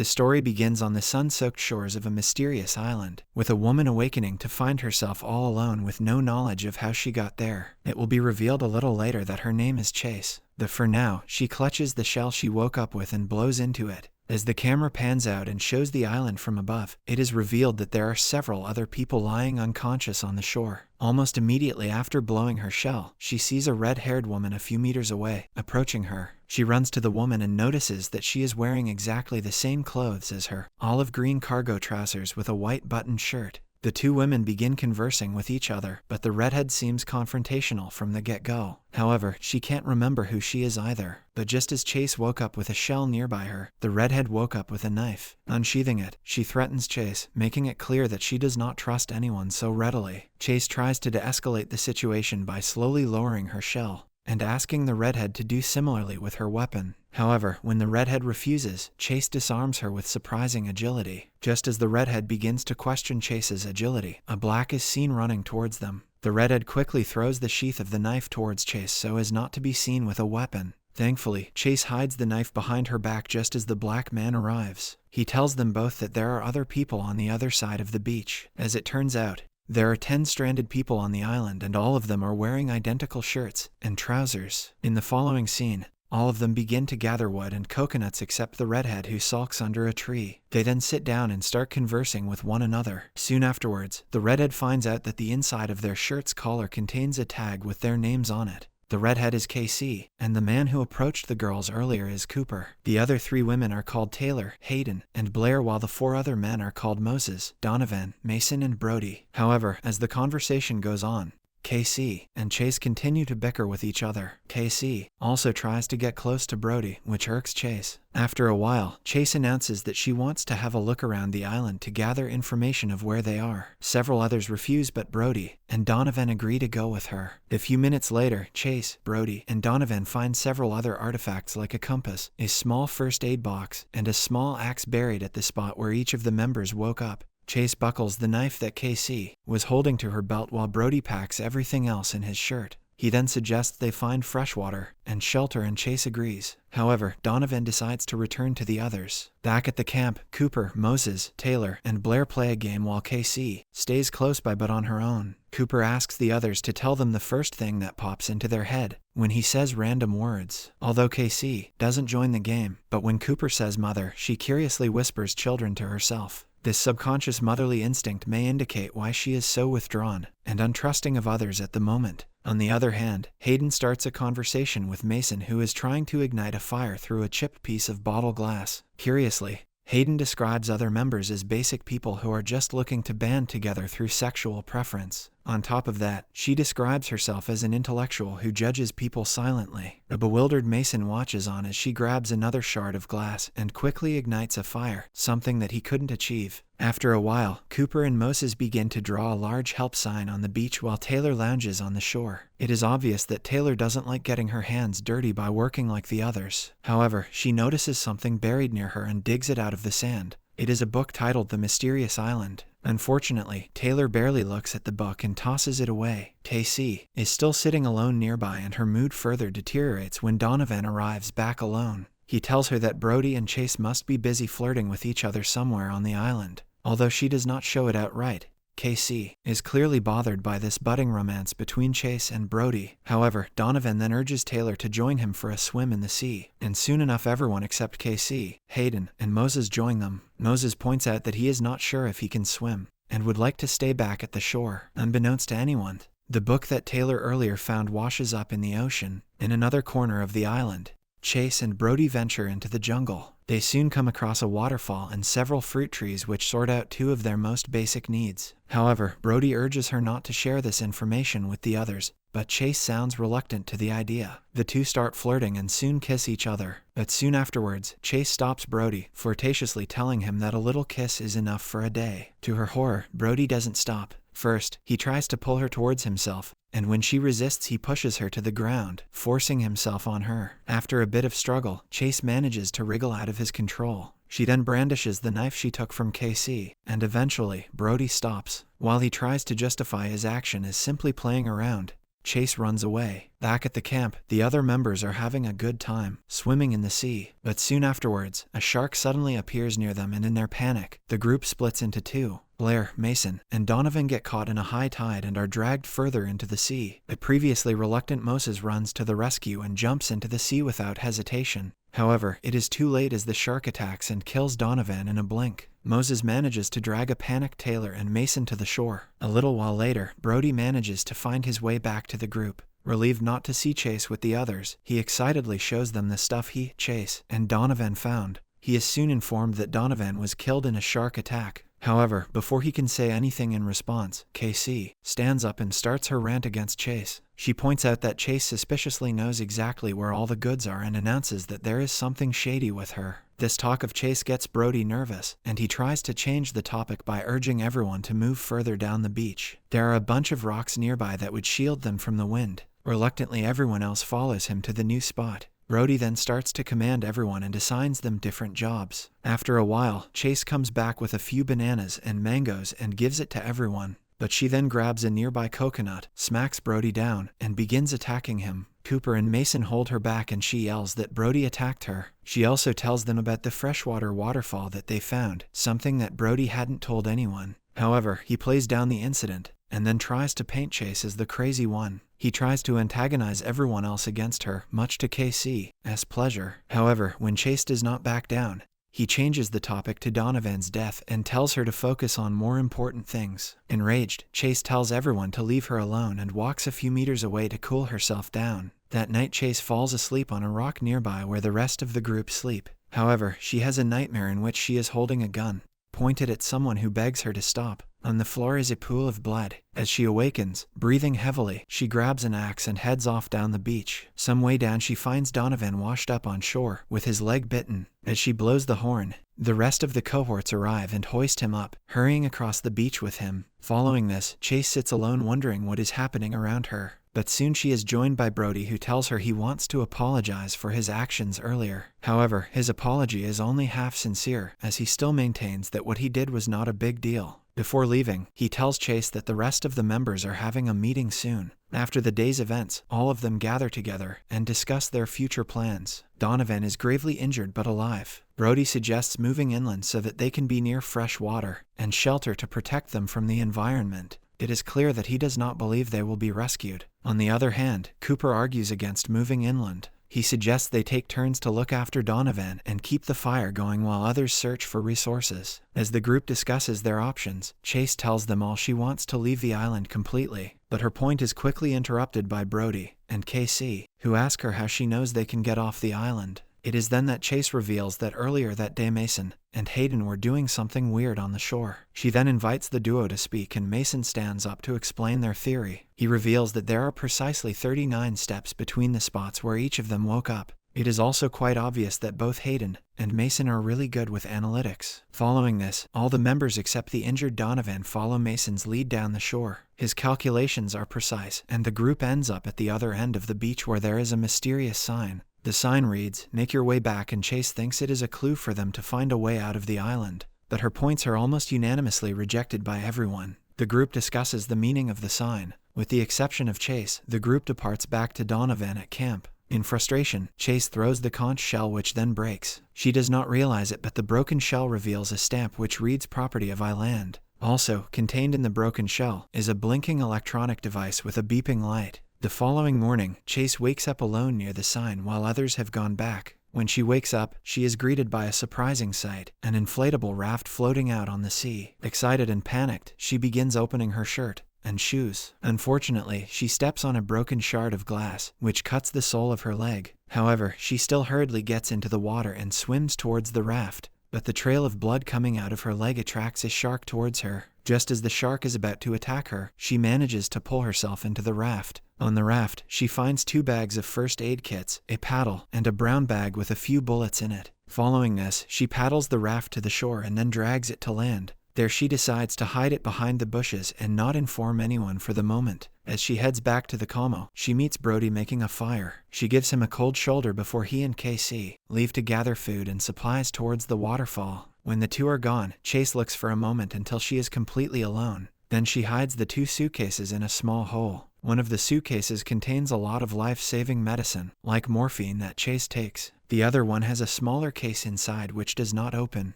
The story begins on the sun-soaked shores of a mysterious island, with a woman awakening to find herself all alone with no knowledge of how she got there. It will be revealed a little later that her name is Chase. But for now, she clutches the shell she woke up with and blows into it. As the camera pans out and shows the island from above, it is revealed that there are several other people lying unconscious on the shore. Almost immediately after blowing her shell, she sees a red-haired woman a few meters away, approaching her. She runs to the woman and notices that she is wearing exactly the same clothes as her, olive green cargo trousers with a white buttoned shirt. The two women begin conversing with each other, but the redhead seems confrontational from the get-go. However, she can't remember who she is either. But just as Chase woke up with a shell nearby her, the redhead woke up with a knife. Unsheathing it, she threatens Chase, making it clear that she does not trust anyone so readily. Chase tries to de-escalate the situation by slowly lowering her shell and asking the redhead to do similarly with her weapon. However, when the redhead refuses, Chase disarms her with surprising agility. Just as the redhead begins to question Chase's agility, a black is seen running towards them. The redhead quickly throws the sheath of the knife towards Chase so as not to be seen with a weapon. Thankfully, Chase hides the knife behind her back just as the black man arrives. He tells them both that there are other people on the other side of the beach. As it turns out, there are 10 stranded people on the island, and all of them are wearing identical shirts and trousers. In the following scene, all of them begin to gather wood and coconuts except the redhead, who sulks under a tree. They then sit down and start conversing with one another. Soon afterwards, the redhead finds out that the inside of their shirt's collar contains a tag with their names on it. The redhead is KC, and the man who approached the girls earlier is Cooper. The other 3 women are called Taylor, Hayden, and Blair, while the 4 other men are called Moses, Donovan, Mason, and Brody. However, as the conversation goes on, KC and Chase continue to bicker with each other. KC also tries to get close to Brody, which irks Chase. After a while, Chase announces that she wants to have a look around the island to gather information of where they are. Several others refuse, but Brody and Donovan agree to go with her. A few minutes later, Chase, Brody, and Donovan find several other artifacts like a compass, a small first aid box, and a small axe buried at the spot where each of the members woke up. Chase buckles the knife that KC was holding to her belt while Brody packs everything else in his shirt. He then suggests they find fresh water and shelter, and Chase agrees. However, Donovan decides to return to the others. Back at the camp, Cooper, Moses, Taylor, and Blair play a game while KC stays close by but on her own. Cooper asks the others to tell them the first thing that pops into their head when he says random words. Although KC doesn't join the game, but when Cooper says mother, she curiously whispers children to herself. This subconscious motherly instinct may indicate why she is so withdrawn and untrusting of others at the moment. On the other hand, Hayden starts a conversation with Mason, who is trying to ignite a fire through a chipped piece of bottle glass. Curiously, Hayden describes other members as basic people who are just looking to band together through sexual preference. On top of that, she describes herself as an intellectual who judges people silently. A bewildered Mason watches on as she grabs another shard of glass and quickly ignites a fire, something that he couldn't achieve. After a while, Cooper and Moses begin to draw a large help sign on the beach while Taylor lounges on the shore. It is obvious that Taylor doesn't like getting her hands dirty by working like the others. However, she notices something buried near her and digs it out of the sand. It is a book titled The Mysterious Island. Unfortunately, Taylor barely looks at the book and tosses it away. KC is still sitting alone nearby, and her mood further deteriorates when Donovan arrives back alone. He tells her that Brody and Chase must be busy flirting with each other somewhere on the island. Although she does not show it outright, KC is clearly bothered by this budding romance between Chase and Brody. However, Donovan then urges Taylor to join him for a swim in the sea, and soon enough everyone except KC, Hayden, and Moses join them. Moses points out that he is not sure if he can swim, and would like to stay back at the shore. Unbeknownst to anyone, the book that Taylor earlier found washes up in the ocean. In another corner of the island, Chase and Brody venture into the jungle. They soon come across a waterfall and several fruit trees which sort out 2 of their most basic needs. However, Brody urges her not to share this information with the others, but Chase sounds reluctant to the idea. The 2 start flirting and soon kiss each other. But soon afterwards, Chase stops Brody, flirtatiously telling him that a little kiss is enough for a day. To her horror, Brody doesn't stop. First, he tries to pull her towards himself, and when she resists, he pushes her to the ground, forcing himself on her. After a bit of struggle, Chase manages to wriggle out of his control. She then brandishes the knife she took from KC, and eventually, Brody stops. While he tries to justify his action as simply playing around, Chase runs away. Back at the camp, the other members are having a good time, swimming in the sea. But soon afterwards, a shark suddenly appears near them, and in their panic, the group splits into two. Blair, Mason, and Donovan get caught in a high tide and are dragged further into the sea. A previously reluctant Moses runs to the rescue and jumps into the sea without hesitation. However, it is too late as the shark attacks and kills Donovan in a blink. Moses manages to drag a panicked Taylor and Mason to the shore. A little while later, Brody manages to find his way back to the group. Relieved not to see Chase with the others, he excitedly shows them the stuff he, Chase, and Donovan found. He is soon informed that Donovan was killed in a shark attack. However, before he can say anything in response, KC stands up and starts her rant against Chase. She points out that Chase suspiciously knows exactly where all the goods are and announces that there is something shady with her. This talk of Chase gets Brody nervous, and he tries to change the topic by urging everyone to move further down the beach. There are a bunch of rocks nearby that would shield them from the wind. Reluctantly, everyone else follows him to the new spot. Brody then starts to command everyone and assigns them different jobs. After a while, Chase comes back with a few bananas and mangoes and gives it to everyone. But she then grabs a nearby coconut, smacks Brody down, and begins attacking him. Cooper and Mason hold her back and she yells that Brody attacked her. She also tells them about the freshwater waterfall that they found, something that Brody hadn't told anyone. However, he plays down the incident and then tries to paint Chase as the crazy one. He tries to antagonize everyone else against her, much to KC's pleasure. However, when Chase does not back down, he changes the topic to Donovan's death and tells her to focus on more important things. Enraged, Chase tells everyone to leave her alone and walks a few meters away to cool herself down. That night, Chase falls asleep on a rock nearby where the rest of the group sleep. However, she has a nightmare in which she is holding a gun, pointed at someone who begs her to stop. On the floor is a pool of blood. As she awakens, breathing heavily, she grabs an axe and heads off down the beach. Some way down, she finds Donovan washed up on shore, with his leg bitten. As she blows the horn, the rest of the cohorts arrive and hoist him up, hurrying across the beach with him. Following this, Chase sits alone wondering what is happening around her. But soon she is joined by Brody, who tells her he wants to apologize for his actions earlier. However, his apology is only half sincere, as he still maintains that what he did was not a big deal. Before leaving, he tells Chase that the rest of the members are having a meeting soon. After the day's events, all of them gather together and discuss their future plans. Donovan is gravely injured but alive. Brody suggests moving inland so that they can be near fresh water and shelter to protect them from the environment. It is clear that he does not believe they will be rescued. On the other hand, Cooper argues against moving inland. He suggests they take turns to look after Donovan and keep the fire going while others search for resources. As the group discusses their options, Chase tells them all she wants to leave the island completely, but her point is quickly interrupted by Brody and KC, who ask her how she knows they can get off the island. It is then that Chase reveals that earlier that day Mason and Hayden were doing something weird on the shore. She then invites the duo to speak and Mason stands up to explain their theory. He reveals that there are precisely 39 steps between the spots where each of them woke up. It is also quite obvious that both Hayden and Mason are really good with analytics. Following this, all the members except the injured Donovan follow Mason's lead down the shore. His calculations are precise, and the group ends up at the other end of the beach where there is a mysterious sign. The sign reads, "Make your way back," and Chase thinks it is a clue for them to find a way out of the island. But her points are almost unanimously rejected by everyone. The group discusses the meaning of the sign. With the exception of Chase, the group departs back to Donovan at camp. In frustration, Chase throws the conch shell, which then breaks. She does not realize it, but the broken shell reveals a stamp which reads "Property of Island." Also, contained in the broken shell is a blinking electronic device with a beeping light. The following morning, Chase wakes up alone near the sign while others have gone back. When she wakes up, she is greeted by a surprising sight, an inflatable raft floating out on the sea. Excited and panicked, she begins opening her shirt and shoes. Unfortunately, she steps on a broken shard of glass, which cuts the sole of her leg. However, she still hurriedly gets into the water and swims towards the raft. But the trail of blood coming out of her leg attracts a shark towards her. Just as the shark is about to attack her, she manages to pull herself into the raft. On the raft, she finds 2 bags of first aid kits, a paddle, and a brown bag with a few bullets in it. Following this, she paddles the raft to the shore and then drags it to land. There she decides to hide it behind the bushes and not inform anyone for the moment. As she heads back to the Como, she meets Brody making a fire. She gives him a cold shoulder before he and KC leave to gather food and supplies towards the waterfall. When the two are gone, Chase looks for a moment until she is completely alone. Then she hides the 2 suitcases in a small hole. One of the suitcases contains a lot of life-saving medicine, like morphine that Chase takes. The other one has a smaller case inside which does not open.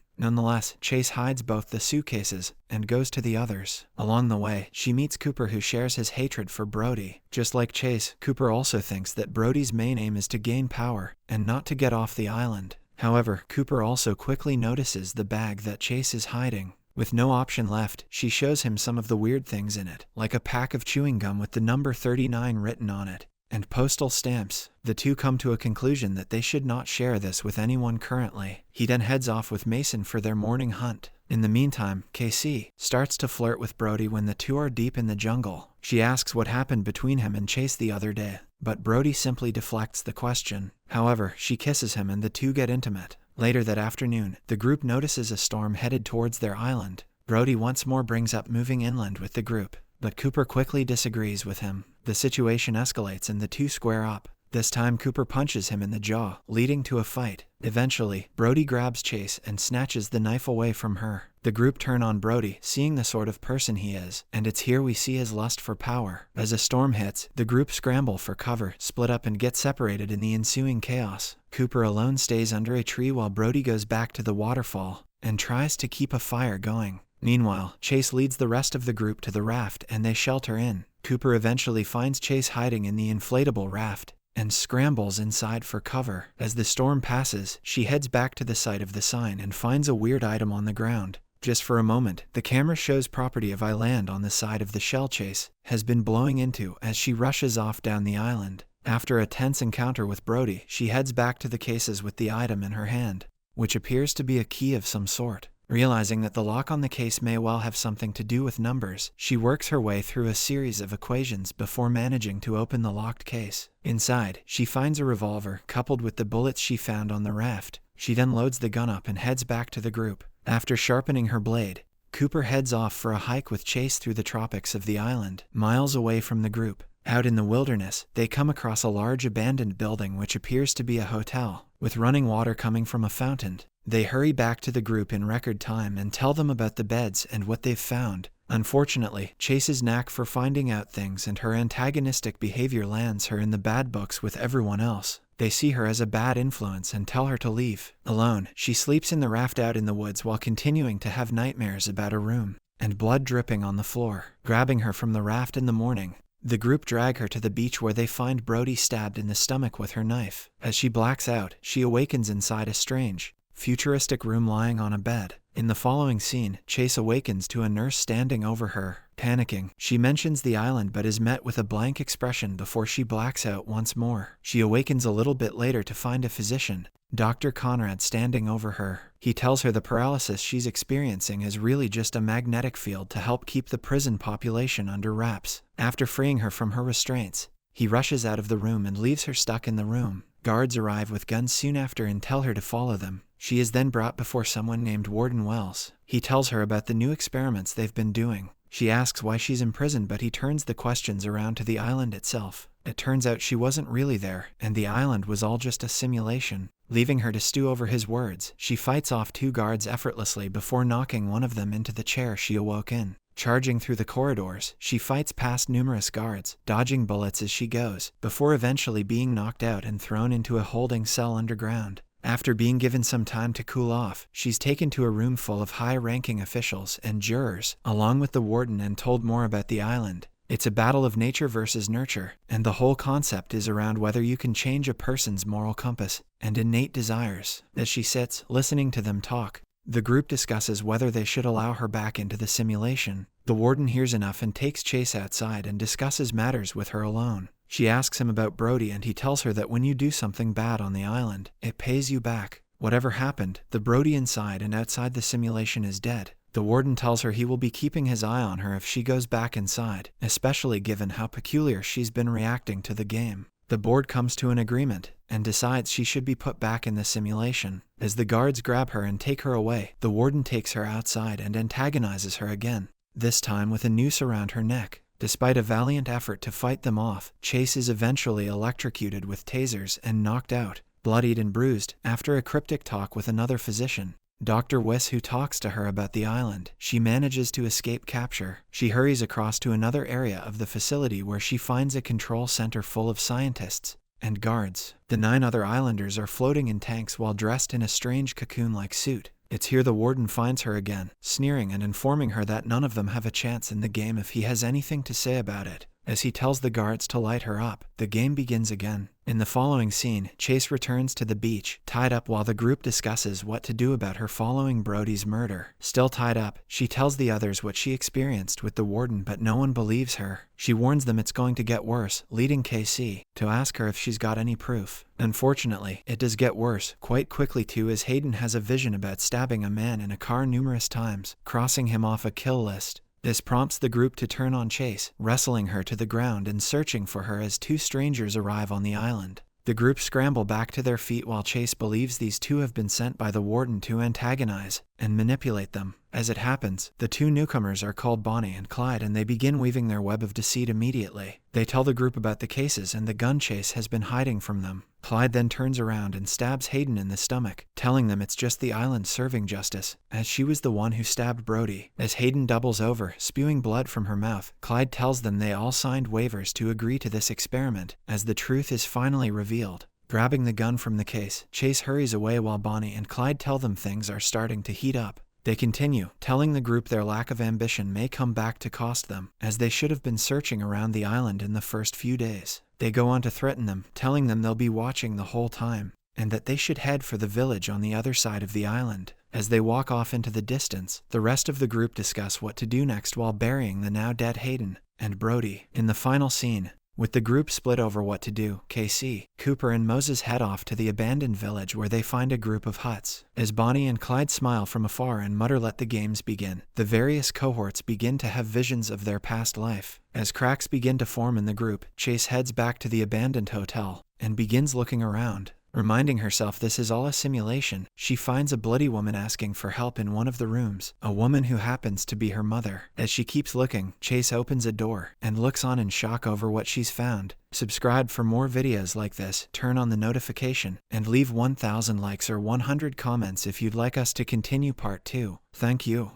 Nonetheless, Chase hides both the suitcases and goes to the others. Along the way, she meets Cooper, who shares his hatred for Brody. Just like Chase, Cooper also thinks that Brody's main aim is to gain power and not to get off the island. However, Cooper also quickly notices the bag that Chase is hiding. With no option left, she shows him some of the weird things in it, like a pack of chewing gum with the number 39 written on it, and postal stamps. The two come to a conclusion that they should not share this with anyone currently. He then heads off with Mason for their morning hunt. In the meantime, Casey starts to flirt with Brody when the two are deep in the jungle. She asks what happened between him and Chase the other day, but Brody simply deflects the question. However, she kisses him and the two get intimate. Later that afternoon, the group notices a storm headed towards their island. Brody once more brings up moving inland with the group, but Cooper quickly disagrees with him. The situation escalates and the two square up. This time Cooper punches him in the jaw, leading to a fight. Eventually, Brody grabs Chase and snatches the knife away from her. The group turn on Brody, seeing the sort of person he is, and it's here we see his lust for power. As a storm hits, the group scramble for cover, split up and get separated in the ensuing chaos. Cooper alone stays under a tree while Brody goes back to the waterfall and tries to keep a fire going. Meanwhile, Chase leads the rest of the group to the raft and they shelter in. Cooper eventually finds Chase hiding in the inflatable raft and scrambles inside for cover. As the storm passes, she heads back to the site of the sign and finds a weird item on the ground. Just for a moment, the camera shows property of Island on the side of the shell Chase has been blowing into as she rushes off down the island. After a tense encounter with Brody, she heads back to the cases with the item in her hand, which appears to be a key of some sort. Realizing that the lock on the case may well have something to do with numbers, she works her way through a series of equations before managing to open the locked case. Inside, she finds a revolver coupled with the bullets she found on the raft. She then loads the gun up and heads back to the group. After sharpening her blade, Cooper heads off for a hike with Chase through the tropics of the island, miles away from the group. Out in the wilderness, they come across a large abandoned building which appears to be a hotel, with running water coming from a fountain. They hurry back to the group in record time and tell them about the beds and what they've found. Unfortunately, Chase's knack for finding out things and her antagonistic behavior lands her in the bad books with everyone else. They see her as a bad influence and tell her to leave. Alone, she sleeps in the raft out in the woods while continuing to have nightmares about her room and blood dripping on the floor. Grabbing her from the raft in the morning, the group drag her to the beach where they find Brody stabbed in the stomach with her knife. As she blacks out, she awakens inside a strange, futuristic room lying on a bed. In the following scene, Chase awakens to a nurse standing over her. Panicking, she mentions the island but is met with a blank expression before she blacks out once more. She awakens a little bit later to find a physician, Dr. Conrad, standing over her. He tells her the paralysis she's experiencing is really just a magnetic field to help keep the prison population under wraps. After freeing her from her restraints, he rushes out of the room and leaves her stuck in the room. Guards arrive with guns soon after and tell her to follow them. She is then brought before someone named Warden Wells. He tells her about the new experiments they've been doing. She asks why she's in prison, but he turns the questions around to the island itself. It turns out she wasn't really there, and the island was all just a simulation. Leaving her to stew over his words, she fights off two guards effortlessly before knocking one of them into the chair she awoke in. Charging through the corridors, she fights past numerous guards, dodging bullets as she goes, before eventually being knocked out and thrown into a holding cell underground. After being given some time to cool off, she's taken to a room full of high-ranking officials and jurors, along with the warden, and told more about the island. It's a battle of nature versus nurture, and the whole concept is around whether you can change a person's moral compass and innate desires. As she sits, listening to them talk, the group discusses whether they should allow her back into the simulation. The warden hears enough and takes Chase outside and discusses matters with her alone. She asks him about Brody and he tells her that when you do something bad on the island, it pays you back. Whatever happened, the Brody inside and outside the simulation is dead. The warden tells her he will be keeping his eye on her if she goes back inside, especially given how peculiar she's been reacting to the game. The board comes to an agreement and decides she should be put back in the simulation. As the guards grab her and take her away, the warden takes her outside and antagonizes her again, this time with a noose around her neck. Despite a valiant effort to fight them off, Chase is eventually electrocuted with tasers and knocked out, bloodied and bruised. After a cryptic talk with another physician, Dr. Wiss, who talks to her about the island. She manages to escape capture. She hurries across to another area of the facility where she finds a control center full of scientists and guards. The 9 other islanders are floating in tanks while dressed in a strange cocoon-like suit. It's here the warden finds her again, sneering and informing her that none of them have a chance in the game if he has anything to say about it. As he tells the guards to light her up, the game begins again. In the following scene, Chase returns to the beach, tied up while the group discusses what to do about her following Brody's murder. Still tied up, she tells the others what she experienced with the warden, but no one believes her. She warns them it's going to get worse, leading KC to ask her if she's got any proof. Unfortunately, it does get worse quite quickly too, as Hayden has a vision about stabbing a man in a car numerous times, crossing him off a kill list. This prompts the group to turn on Chase, wrestling her to the ground and searching for her as 2 strangers arrive on the island. The group scramble back to their feet while Chase believes these 2 have been sent by the warden to antagonize and manipulate them. As it happens, the 2 newcomers are called Bonnie and Clyde, and they begin weaving their web of deceit immediately. They tell the group about the cases and the gun Chase has been hiding from them. Clyde then turns around and stabs Hayden in the stomach, telling them it's just the island serving justice, as she was the one who stabbed Brody. As Hayden doubles over, spewing blood from her mouth, Clyde tells them they all signed waivers to agree to this experiment, as the truth is finally revealed. Grabbing the gun from the case, Chase hurries away while Bonnie and Clyde tell them things are starting to heat up. They continue, telling the group their lack of ambition may come back to cost them, as they should have been searching around the island in the first few days. They go on to threaten them, telling them they'll be watching the whole time, and that they should head for the village on the other side of the island. As they walk off into the distance, the rest of the group discuss what to do next while burying the now dead Hayden and Brody. In the final scene, with the group split over what to do, KC, Cooper and Moses head off to the abandoned village where they find a group of huts. As Bonnie and Clyde smile from afar and mutter "let the games begin," the various cohorts begin to have visions of their past life. As cracks begin to form in the group, Chase heads back to the abandoned hotel and begins looking around. Reminding herself this is all a simulation, she finds a bloody woman asking for help in one of the rooms, a woman who happens to be her mother. As she keeps looking, Chase opens a door and looks on in shock over what she's found. Subscribe for more videos like this, turn on the notification, and leave 1,000 likes or 100 comments if you'd like us to continue part 2. Thank you.